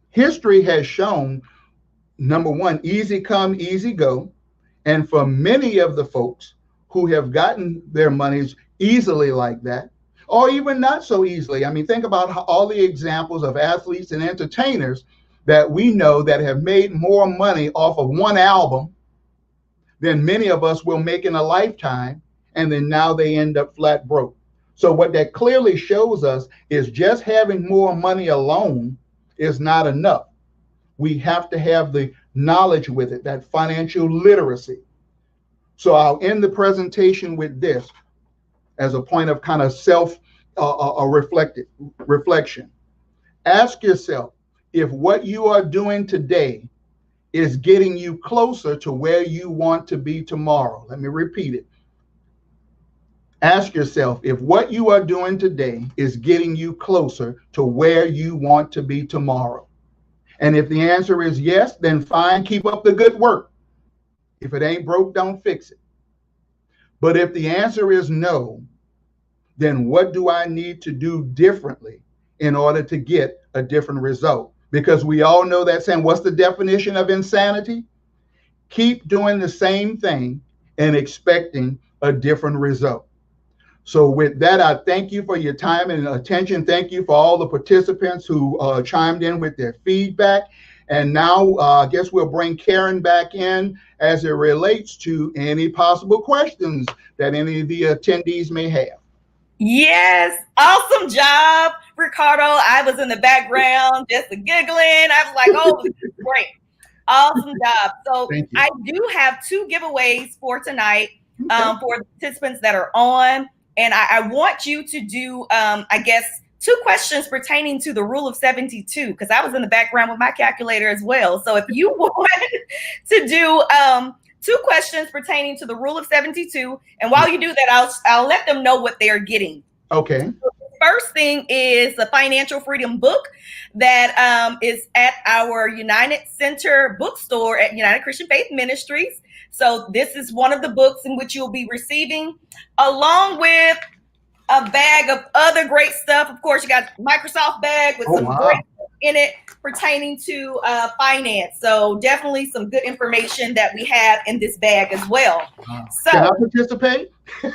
history has shown, number one, easy come, easy go. And for many of the folks who have gotten their monies easily like that, or even not so easily. I mean, think about all the examples of athletes and entertainers that we know that have made more money off of one album than many of us will make in a lifetime, and then now they end up flat broke. So what that clearly shows us is just having more money alone is not enough. We have to have the knowledge with it, that financial literacy. So I'll end the presentation with this as a point of kind of reflection. Ask yourself if what you are doing today is getting you closer to where you want to be tomorrow. Let me repeat it. Ask yourself if what you are doing today is getting you closer to where you want to be tomorrow. And if the answer is yes, then fine, keep up the good work. If it ain't broke, don't fix it. But if the answer is no, then what do I need to do differently in order to get a different result? Because we all know that saying, what's the definition of insanity? Keep doing the same thing and expecting a different result. So with that, I thank you for your time and attention. Thank you for all the participants who chimed in with their feedback. And now I guess we'll bring Karen back in as it relates to any possible questions that any of the attendees may have. Yes, awesome job, Ricardo. I was in the background just giggling. I was like, oh, this is great. Awesome job. So I do have 2 giveaways for tonight for the participants that are on. And I want you to do, I guess, 2 questions pertaining to the rule of 72, because I was in the background with my calculator as well. So if you want to do 2 questions pertaining to the rule of 72, and while you do that, I'll let them know what they're getting. Okay. So the first thing is the Financial Freedom book that is at our United Center bookstore at United Christian Faith Ministries. So this is one of the books in which you'll be receiving, along with a bag of other great stuff. Of course, you got Microsoft bag with some great stuff in it pertaining to finance. So definitely some good information that we have in this bag as well. So, can I participate? The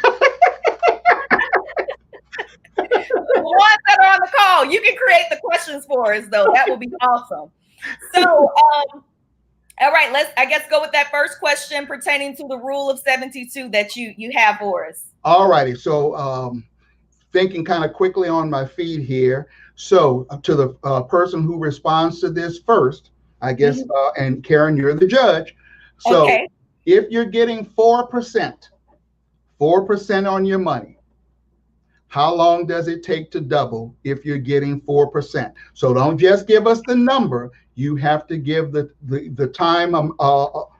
ones that are on the call, you can create the questions for us, though. That will be awesome. So, all right, let's, I guess, go with that first question pertaining to the rule of 72 that you have for us. All righty. So thinking kind of quickly on my feed here. So to the person who responds to this first, I guess, and Karen, you're the judge. So if you're getting 4% on your money, how long does it take to double if you're getting 4%? So don't just give us the number. You have to give the time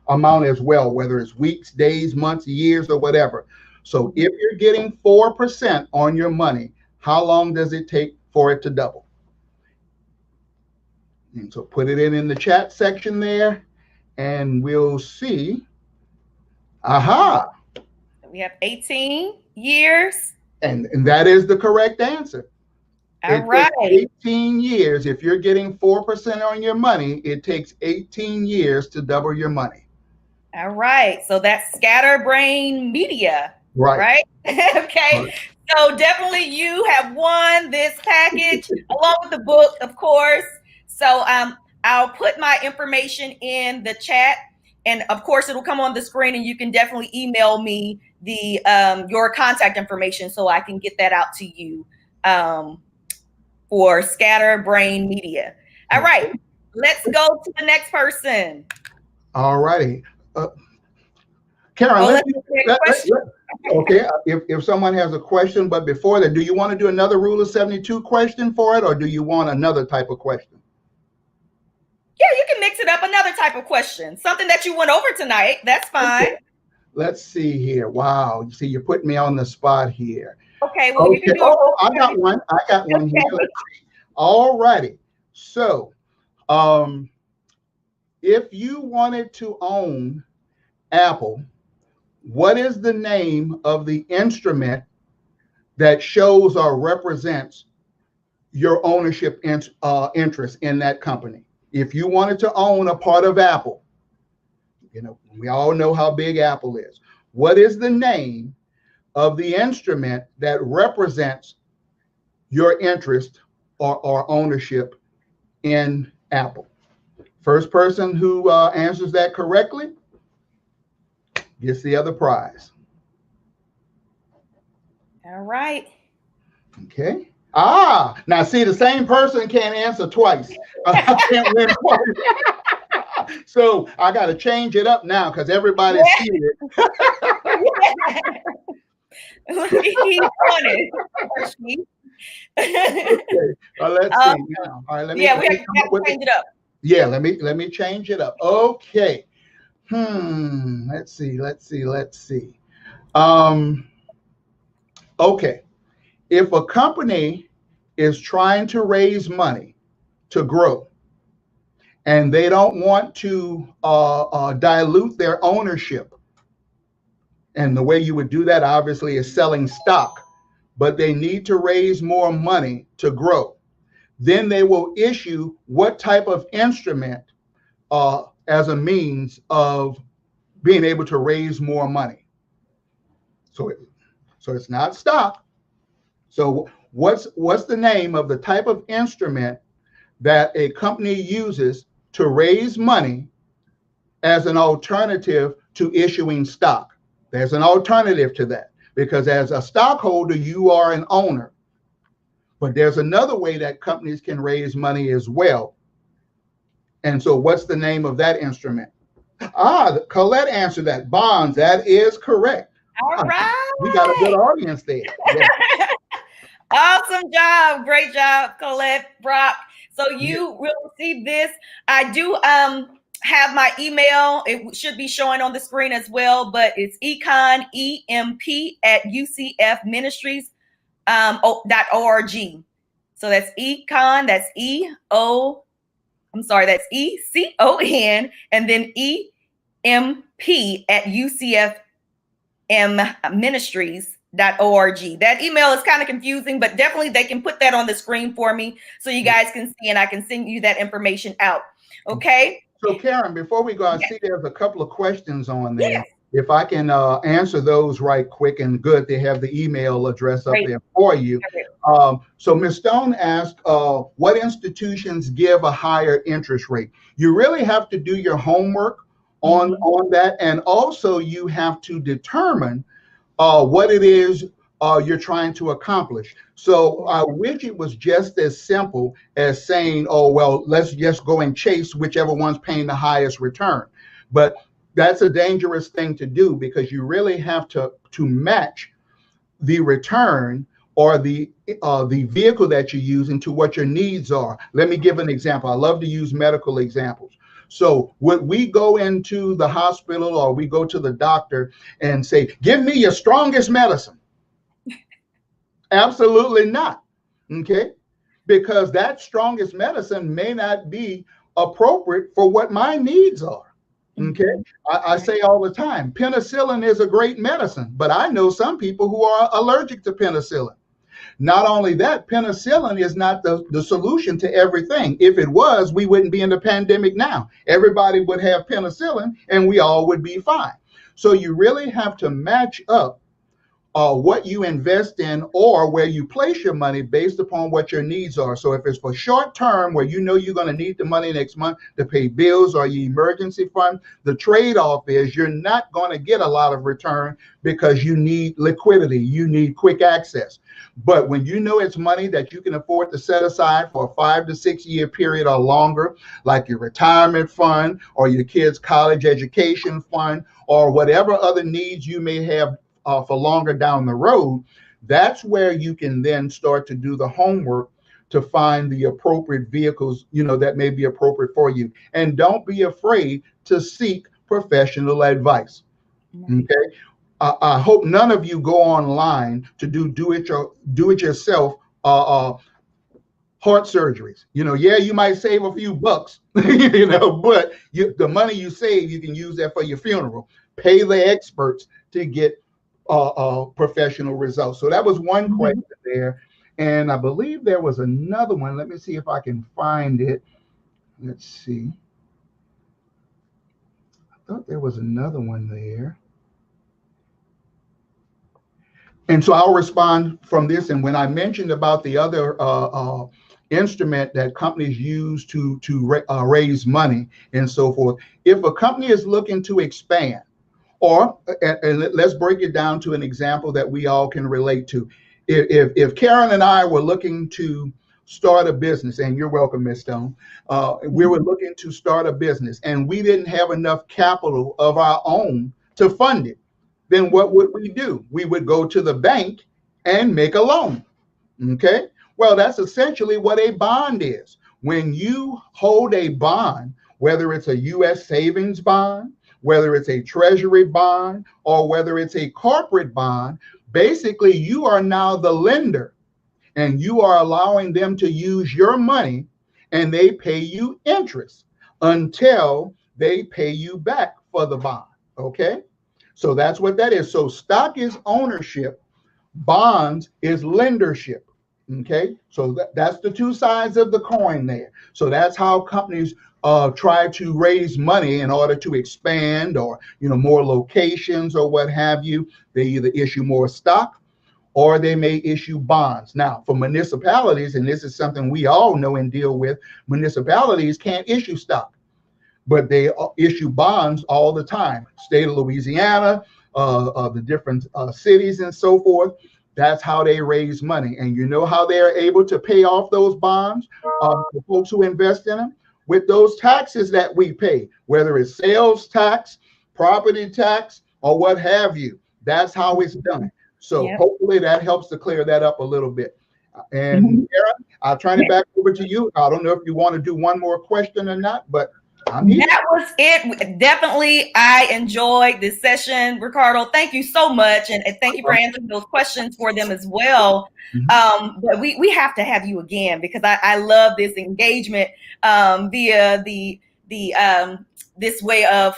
amount as well, whether it's weeks, days, months, years, or whatever. So if you're getting 4% on your money, how long does it take for it to double? And so put it in the chat section there, and we'll see. Aha. We have 18 years. And that is the correct answer. All right. 18 years. If you're getting 4% on your money, it takes 18 years to double your money. All right. So that's Scatterbrain Media. Right. Okay. So definitely you have won this package along with the book, of course. So I'll put my information in the chat, and of course it'll come on the screen, and you can definitely email me the your contact information so I can get that out to you for Scatterbrain Media. All right, let's go to the next person. All righty. Karen, okay, if someone has a question, but before that, do you want to do another Rule of 72 question for it, or do you want another type of question? Yeah, you can mix it up, another type of question, something that you went over tonight. That's fine. Okay. Let's see here. Wow, you see, you're putting me on the spot here. Okay, well, you can do it. I got one. I got one here. Let's see. All righty. So, if you wanted to own Apple, what is the name of the instrument that shows or represents your ownership interest in that company? If you wanted to own a part of Apple, you know, we all know how big Apple is. What is the name of the instrument that represents your interest or ownership in Apple? First person who answers that correctly gets the other prize. All right. Okay. Now see, the same person can't answer twice. I can't win twice. So I got to change it up now because everybody's seen it. He's on it. Okay. Let's see. Now. All right, we have to change it up. Yeah, let me change it up. Okay. Let's see. Okay. If a company is trying to raise money to grow, and they don't want to dilute their ownership, and the way you would do that obviously is selling stock, but they need to raise more money to grow, then they will issue what type of instrument as a means of being able to raise more money? So it's not stock. So what's the name of the type of instrument that a company uses to raise money as an alternative to issuing stock? There's an alternative to that, because as a stockholder, you are an owner. But there's another way that companies can raise money as well. And so what's the name of that instrument? Colette answered that. Bonds. That is correct. All right. We got a good audience there. Yeah. Awesome job. Great job, Colette, Brock. So you will receive this. I do have my email. It should be showing on the screen as well, but it's econ, EMP at UCFministries.org. So that's econ, that's that's ECON, and then EMP at UCFministries.org. That email is kind of confusing, but definitely they can put that on the screen for me so you guys can see, and I can send you that information out. Okay. So Karen, before we go, I see there's a couple of questions on there. Yes. If I can answer those right quick, and good, they have the email address up there for you. So Ms. Stone asked, what institutions give a higher interest rate? You really have to do your homework on that, and also you have to determine what it is you're trying to accomplish. So I wish it was just as simple as saying, oh, well, let's just go and chase whichever one's paying the highest return. But that's a dangerous thing to do, because you really have to match the return or the vehicle that you're using to what your needs are. Let me give an example. I love to use medical examples. So would we go into the hospital or we go to the doctor and say, give me your strongest medicine? Absolutely not. Okay. Because that strongest medicine may not be appropriate for what my needs are. Okay. I say all the time, penicillin is a great medicine, but I know some people who are allergic to penicillin. Not only that, penicillin is not the solution to everything. If it was, we wouldn't be in the pandemic now. Everybody would have penicillin and we all would be fine. So you really have to match up what you invest in or where you place your money based upon what your needs are. So if it's for short term where you know you're going to need the money next month to pay bills or your emergency fund, the trade-off is you're not going to get a lot of return because you need liquidity, you need quick access. But when you know it's money that you can afford to set aside for a 5 to 6 year period or longer, like your retirement fund or your kids' college education fund or whatever other needs you may have for longer down the road, that's where you can then start to do the homework to find the appropriate vehicles, that may be appropriate for you. And don't be afraid to seek professional advice. Okay. I hope none of you go online to do it yourself heart surgeries. Yeah, you might save a few bucks, but the money you save, you can use that for your funeral. Pay the experts to get professional results. So that was one question there. And I believe there was another one. Let me see if I can find it. Let's see. I thought there was another one there. And so I'll respond from this. And when I mentioned about the other instrument that companies use to raise money and so forth, if a company is looking to expand, or and let's break it down to an example that we all can relate to. If Karen and I were looking to start a business, and you're welcome, Ms. Stone, we were looking to start a business and we didn't have enough capital of our own to fund it, then what would we do? We would go to the bank and make a loan. Okay? Well, that's essentially what a bond is. When you hold a bond, whether it's a U.S. savings bond, whether it's a treasury bond, or whether it's a corporate bond, basically you are now the lender and you are allowing them to use your money and they pay you interest until they pay you back for the bond. Okay? So that's what that is. So stock is ownership, bonds is lendership. Okay? So that's the two sides of the coin there. So that's how companies try to raise money in order to expand or, more locations or what have you. They either issue more stock or they may issue bonds. Now, for municipalities, and this is something we all know and deal with, municipalities can't issue stock, but they issue bonds all the time. State of Louisiana, the different cities and so forth. That's how they raise money. And you know how they're able to pay off those bonds for folks who invest in them? With those taxes that we pay, whether it's sales tax, property tax, or what have you. That's how it's done. So hopefully that helps to clear that up a little bit. And Karen, I'll turn it back over to you. I don't know if you want to do one more question or not, but I'm here. That was it. Definitely, I enjoyed this session. Ricardo, thank you so much. And thank you for answering those questions for them as well. But we have to have you again because I love this engagement via this way of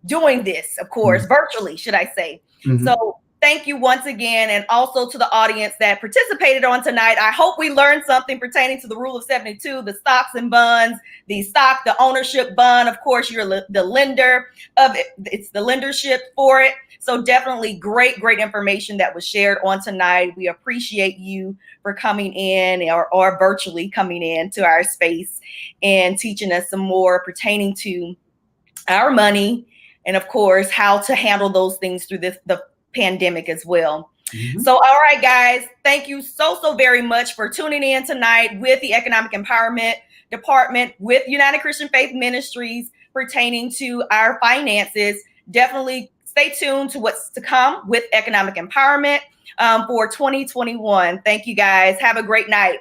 doing this, of course, virtually, should I say. So thank you once again, and also to the audience that participated on tonight. I hope we learned something pertaining to the rule of 72, the stocks and bonds, the ownership bond. Of course, you're the lender of it. It's the lendership for it. So definitely great information that was shared on tonight. We appreciate you for coming in or virtually coming in to our space and teaching us some more pertaining to our money and, of course, how to handle those things through the pandemic as well. So, all right, guys, thank you so very much for tuning in tonight with the Economic Empowerment Department with United Christian Faith Ministries pertaining to our finances. Definitely stay tuned to what's to come with economic empowerment for 2021. Thank you, guys. Have a great night.